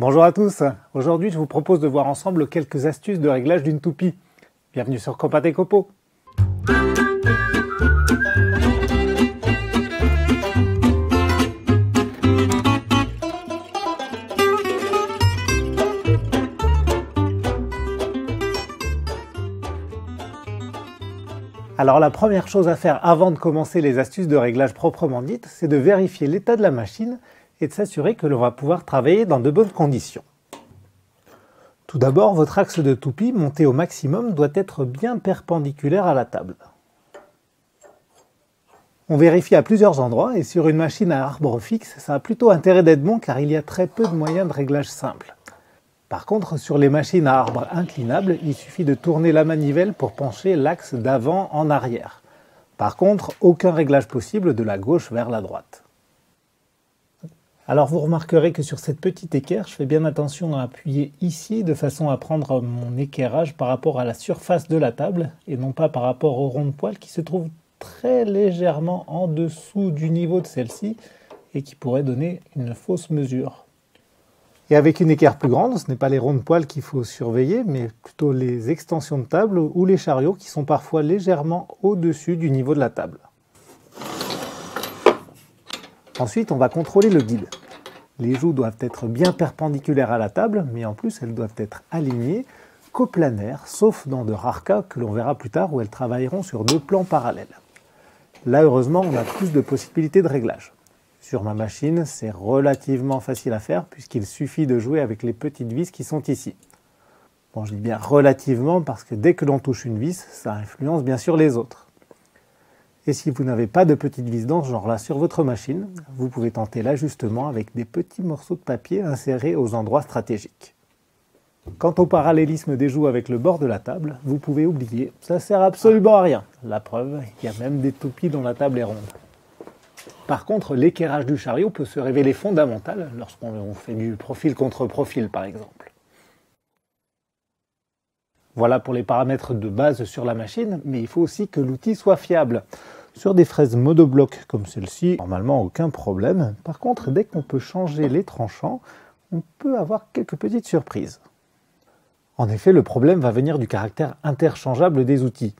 Bonjour à tous, aujourd'hui je vous propose de voir ensemble quelques astuces de réglage d'une toupie. Bienvenue sur Copat et Copo. Alors la première chose à faire avant de commencer les astuces de réglage proprement dites, c'est de vérifier l'état de la machine et de s'assurer que l'on va pouvoir travailler dans de bonnes conditions. Tout d'abord, votre axe de toupie monté au maximum doit être bien perpendiculaire à la table. On vérifie à plusieurs endroits et sur une machine à arbre fixe, ça a plutôt intérêt d'être bon car il y a très peu de moyens de réglage simples. Par contre, sur les machines à arbre inclinables, il suffit de tourner la manivelle pour pencher l'axe d'avant en arrière. Par contre, aucun réglage possible de la gauche vers la droite. Alors vous remarquerez que sur cette petite équerre, je fais bien attention à appuyer ici de façon à prendre mon équerrage par rapport à la surface de la table et non pas par rapport au rond de poil qui se trouve très légèrement en dessous du niveau de celle-ci et qui pourrait donner une fausse mesure. Et avec une équerre plus grande, ce n'est pas les ronds de poil qu'il faut surveiller, mais plutôt les extensions de table ou les chariots qui sont parfois légèrement au-dessus du niveau de la table. Ensuite, on va contrôler le guide. Les joues doivent être bien perpendiculaires à la table, mais en plus elles doivent être alignées, coplanaires, sauf dans de rares cas que l'on verra plus tard où elles travailleront sur deux plans parallèles. Là, heureusement, on a plus de possibilités de réglage. Sur ma machine, c'est relativement facile à faire puisqu'il suffit de jouer avec les petites vis qui sont ici. Bon, je dis bien relativement parce que dès que l'on touche une vis, ça influence bien sûr les autres. Et si vous n'avez pas de petites vis dans ce genre-là sur votre machine, vous pouvez tenter l'ajustement avec des petits morceaux de papier insérés aux endroits stratégiques. Quant au parallélisme des joues avec le bord de la table, vous pouvez oublier, ça sert absolument à rien. La preuve, il y a même des toupies dont la table est ronde. Par contre, l'équerrage du chariot peut se révéler fondamental lorsqu'on fait du profil contre profil par exemple. Voilà pour les paramètres de base sur la machine, mais il faut aussi que l'outil soit fiable. Sur des fraises monobloc comme celle-ci, normalement aucun problème. Par contre, dès qu'on peut changer les tranchants, on peut avoir quelques petites surprises. En effet, le problème va venir du caractère interchangeable des outils.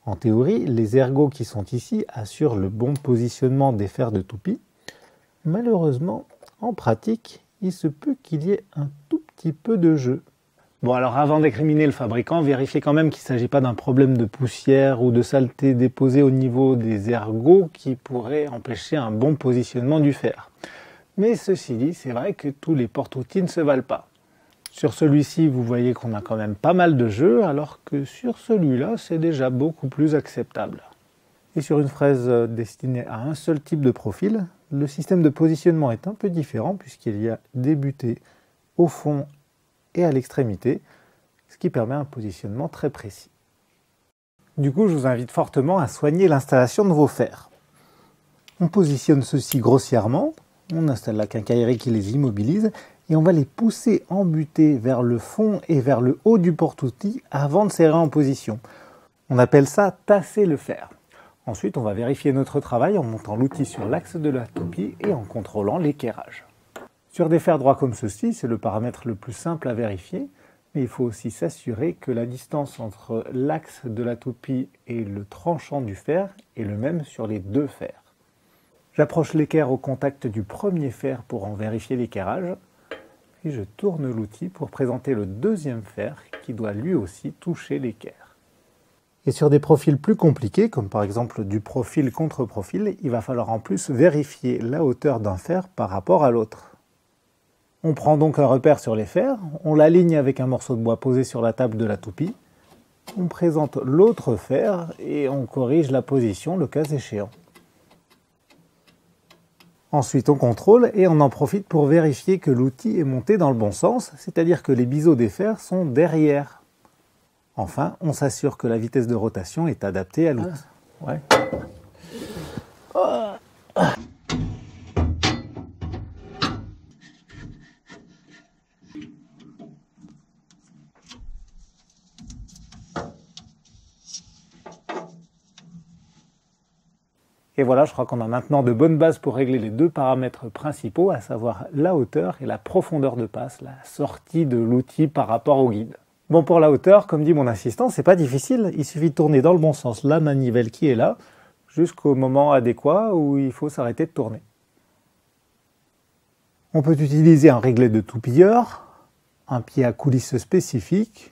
En théorie, les ergots qui sont ici assurent le bon positionnement des fers de toupie. Malheureusement, en pratique, il se peut qu'il y ait un tout petit peu de jeu. Bon alors avant d'incriminer le fabricant, vérifiez quand même qu'il ne s'agit pas d'un problème de poussière ou de saleté déposée au niveau des ergots qui pourrait empêcher un bon positionnement du fer. Mais ceci dit, c'est vrai que tous les porte-outils ne se valent pas. Sur celui-ci, vous voyez qu'on a quand même pas mal de jeu, alors que sur celui-là, c'est déjà beaucoup plus acceptable. Et sur une fraise destinée à un seul type de profil, le système de positionnement est un peu différent puisqu'il y a des butées au fond et à l'extrémité, ce qui permet un positionnement très précis. Du coup, je vous invite fortement à soigner l'installation de vos fers. On positionne ceux-ci grossièrement, on installe la quincaillerie qui les immobilise, et on va les pousser en butée vers le fond et vers le haut du porte-outil avant de serrer en position. On appelle ça tasser le fer. Ensuite, on va vérifier notre travail en montant l'outil sur l'axe de la toupie et en contrôlant l'équerrage. Sur des fers droits comme ceci, c'est le paramètre le plus simple à vérifier, mais il faut aussi s'assurer que la distance entre l'axe de la toupie et le tranchant du fer est le même sur les deux fers. J'approche l'équerre au contact du premier fer pour en vérifier l'équerrage, puis je tourne l'outil pour présenter le deuxième fer qui doit lui aussi toucher l'équerre. Et sur des profils plus compliqués, comme par exemple du profil contre profil, il va falloir en plus vérifier la hauteur d'un fer par rapport à l'autre. On prend donc un repère sur les fers, on l'aligne avec un morceau de bois posé sur la table de la toupie, on présente l'autre fer et on corrige la position le cas échéant. Ensuite, on contrôle et on en profite pour vérifier que l'outil est monté dans le bon sens, c'est-à-dire que les biseaux des fers sont derrière. Enfin, on s'assure que la vitesse de rotation est adaptée à l'outil. Ouais. Et Et voilà, je crois qu'on a maintenant de bonnes bases pour régler les deux paramètres principaux, à savoir la hauteur et la profondeur de passe, la sortie de l'outil par rapport au guide. Bon, pour la hauteur, comme dit mon assistant, c'est pas difficile, il suffit de tourner dans le bon sens la manivelle qui est là, jusqu'au moment adéquat où il faut s'arrêter de tourner. On peut utiliser un réglet de toupilleur, un pied à coulisse spécifique,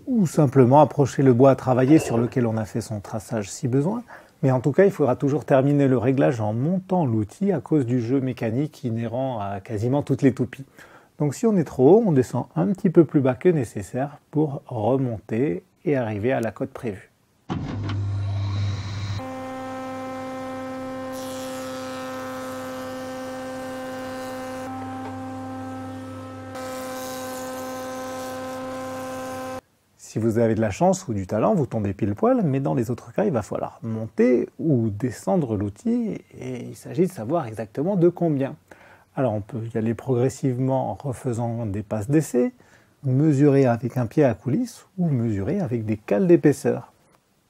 ou simplement approcher le bois à travailler sur lequel on a fait son traçage si besoin. Mais en tout cas, il faudra toujours terminer le réglage en montant l'outil à cause du jeu mécanique inhérent à quasiment toutes les toupies. Donc si on est trop haut, on descend un petit peu plus bas que nécessaire pour remonter et arriver à la cote prévue. Si vous avez de la chance ou du talent, vous tombez pile poil, mais dans les autres cas, il va falloir monter ou descendre l'outil et il s'agit de savoir exactement de combien. Alors on peut y aller progressivement en refaisant des passes d'essai, mesurer avec un pied à coulisse ou mesurer avec des cales d'épaisseur.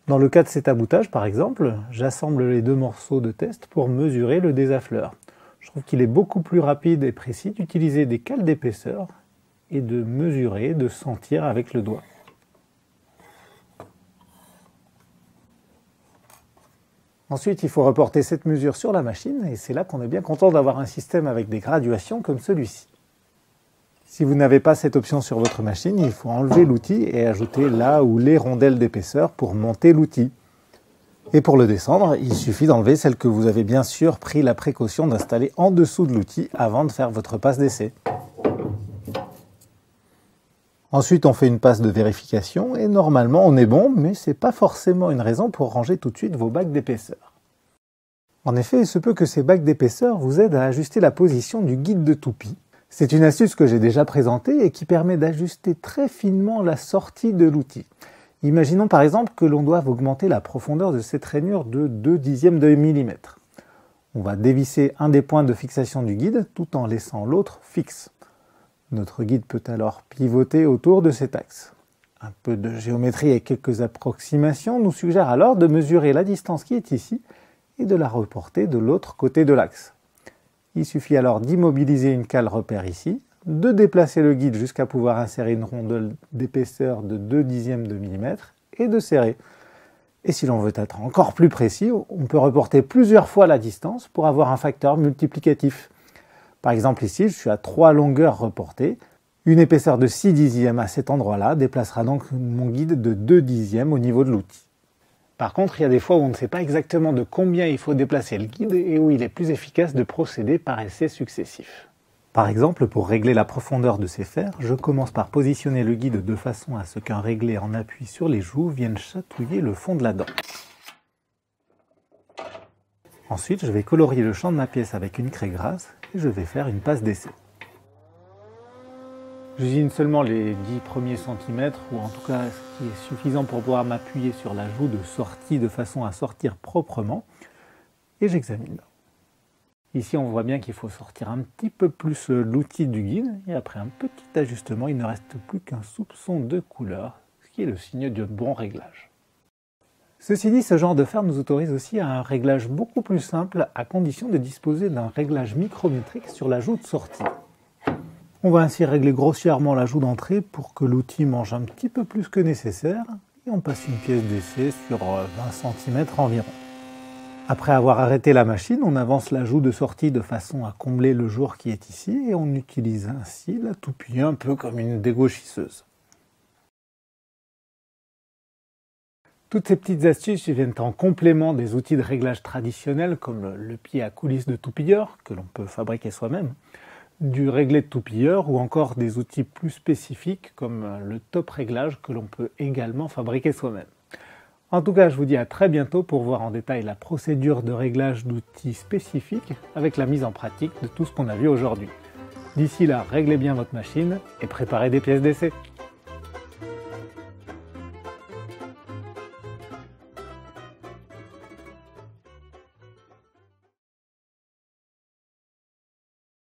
Dans le cas de cet aboutage par exemple, j'assemble les deux morceaux de test pour mesurer le désaffleur. Je trouve qu'il est beaucoup plus rapide et précis d'utiliser des cales d'épaisseur et de mesurer, de sentir avec le doigt. Ensuite, il faut reporter cette mesure sur la machine et c'est là qu'on est bien content d'avoir un système avec des graduations comme celui-ci. Si vous n'avez pas cette option sur votre machine, il faut enlever l'outil et ajouter là ou les rondelles d'épaisseur pour monter l'outil. Et pour le descendre, il suffit d'enlever celle que vous avez bien sûr pris la précaution d'installer en dessous de l'outil avant de faire votre passe d'essai. Ensuite, on fait une passe de vérification et normalement on est bon, mais ce n'est pas forcément une raison pour ranger tout de suite vos bacs d'épaisseur. En effet, il se peut que ces bacs d'épaisseur vous aident à ajuster la position du guide de toupie. C'est une astuce que j'ai déjà présentée et qui permet d'ajuster très finement la sortie de l'outil. Imaginons par exemple que l'on doive augmenter la profondeur de cette rainure de 0,2 de millimètre. On va dévisser un des points de fixation du guide tout en laissant l'autre fixe. Notre guide peut alors pivoter autour de cet axe. Un peu de géométrie et quelques approximations nous suggèrent alors de mesurer la distance qui est ici et de la reporter de l'autre côté de l'axe. Il suffit alors d'immobiliser une cale repère ici, de déplacer le guide jusqu'à pouvoir insérer une rondelle d'épaisseur de 0,2 de millimètre et de serrer. Et si l'on veut être encore plus précis, on peut reporter plusieurs fois la distance pour avoir un facteur multiplicatif. Par exemple ici, je suis à 3 longueurs reportées. Une épaisseur de 6/10 à cet endroit-là déplacera donc mon guide de 2/10 au niveau de l'outil. Par contre, il y a des fois où on ne sait pas exactement de combien il faut déplacer le guide et où il est plus efficace de procéder par essais successifs. Par exemple, pour régler la profondeur de ces fers, je commence par positionner le guide de façon à ce qu'un réglé en appui sur les joues vienne chatouiller le fond de la dent. Ensuite, je vais colorier le champ de ma pièce avec une craie grasse et je vais faire une passe d'essai. J'usine seulement les 10 premiers centimètres, ou en tout cas ce qui est suffisant pour pouvoir m'appuyer sur la joue de sortie de façon à sortir proprement, et j'examine. Ici on voit bien qu'il faut sortir un petit peu plus l'outil du guide, et après un petit ajustement, il ne reste plus qu'un soupçon de couleur, ce qui est le signe d'un bon réglage. Ceci dit, ce genre de fer nous autorise aussi à un réglage beaucoup plus simple, à condition de disposer d'un réglage micrométrique sur la joue de sortie. On va ainsi régler grossièrement la joue d'entrée pour que l'outil mange un petit peu plus que nécessaire et on passe une pièce d'essai sur 20 cm environ. Après avoir arrêté la machine, on avance la joue de sortie de façon à combler le jour qui est ici et on utilise ainsi la toupie un peu comme une dégauchisseuse. Toutes ces petites astuces viennent en complément des outils de réglage traditionnels comme le pied à coulisse de toupilleur que l'on peut fabriquer soi-même, du réglet de toupilleur ou encore des outils plus spécifiques comme le top réglage que l'on peut également fabriquer soi-même. En tout cas, je vous dis à très bientôt pour voir en détail la procédure de réglage d'outils spécifiques avec la mise en pratique de tout ce qu'on a vu aujourd'hui. D'ici là, réglez bien votre machine et préparez des pièces d'essai.